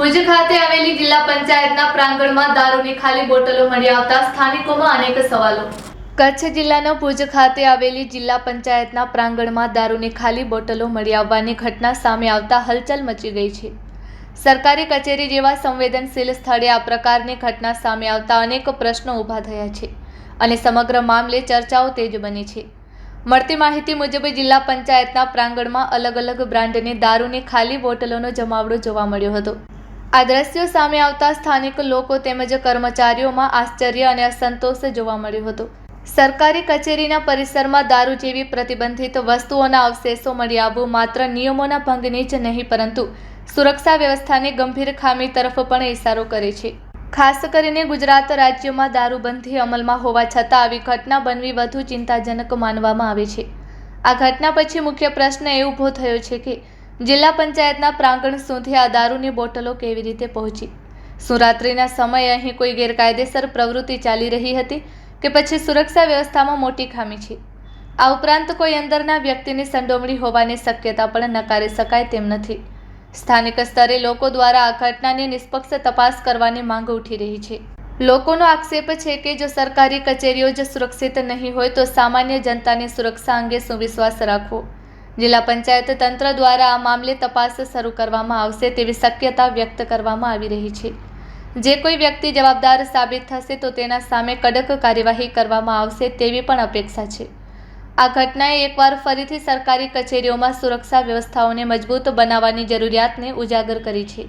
ભુજ ખાતે આવેલી જિલ્લા પંચાયતના પ્રાંગણમાં દારૂની ખાલી બોટલો મળી આવતા સ્થાનિકોમાં અનેક સવાલો। કચ્છ જિલ્લાના ભુજ ખાતે આવેલી જિલ્લા પંચાયતના પ્રાંગણમાં દારૂની ખાલી બોટલો મળી આવવાની ઘટના સામે આવતા હલચલ મચી ગઈ છે। સરકારી કચેરી જેવા સંવેદનશીલ સ્થળે આ પ્રકારની ઘટના સામે આવતા અનેક પ્રશ્નો ઊભા થયા છે અને સમગ્ર મામલે ચર્ચાઓ તેજ બની છે। મળતી માહિતી મુજબ જિલ્લા પંચાયતના પ્રાંગણમાં અલગ અલગ બ્રાન્ડની દારૂની ખાલી બોટલોનો જમાવડો જોવા મળ્યો હતો। આ દ્રશ્યો સામે આવતા સ્થાનિક લોકો તેમજ કર્મચારીઓમાં આશ્ચર્ય અને અસંતોષ જોવા મળ્યો હતો। સરકારી કચેરીના પરિસરમાં દારૂ જેવી પ્રતિબંધિત વસ્તુઓના અવશેષો મળી આવવું માત્ર નિયમોના ભંગની જ નહીં પરંતુ સુરક્ષા વ્યવસ્થાની ગંભીર ખામી તરફ પણ ઇશારો કરે છે। ખાસ કરીને ગુજરાત રાજ્યમાં દારૂબંધી અમલમાં હોવા છતાં આવી ઘટના બનવી વધુ ચિંતાજનક માનવામાં આવે છે। આ ઘટના પછી મુખ્ય પ્રશ્ન એ ઊભો થયો છે કે જિલ્લા પંચાયતના પ્રાંગણ સુધી આ દારૂની બોટલો કેવી રીતે પહોંચી? શું રાત્રિના સમયે અહીં કોઈ ગેરકાયદેસર પ્રવૃત્તિ ચાલી રહી હતી કે પછી સુરક્ષા વ્યવસ્થામાં મોટી ખામી છે? આ ઉપરાંત કોઈ અંદરના વ્યક્તિની સંડોવણી હોવાની શક્યતા પણ નકારી શકાય તેમ નથી। સ્થાનિક સ્તરે લોકો દ્વારા આ ઘટનાની નિષ્પક્ષ તપાસ કરવાની માંગ ઉઠી રહી છે। લોકોનો આક્ષેપ છે કે જો સરકારી કચેરીઓ જ સુરક્ષિત નહીં હોય તો સામાન્ય જનતાની સુરક્ષા અંગે શું વિશ્વાસ રાખવો? જિલ્લા પંચાયત તંત્ર દ્વારા આ મામલે તપાસ શરૂ કરવામાં આવશે તેવી શક્યતા વ્યક્ત કરવામાં આવી રહી છે। જે કોઈ વ્યક્તિ જવાબદાર સાબિત થશે તો તેના સામે કડક કાર્યવાહી કરવામાં આવશે તેવી પણ અપેક્ષા છે। આ ઘટનાએ એકવાર ફરીથી સરકારી કચેરીઓમાં સુરક્ષા વ્યવસ્થાઓને મજબૂત બનાવવાની જરૂરિયાતને ઉજાગર કરી છે।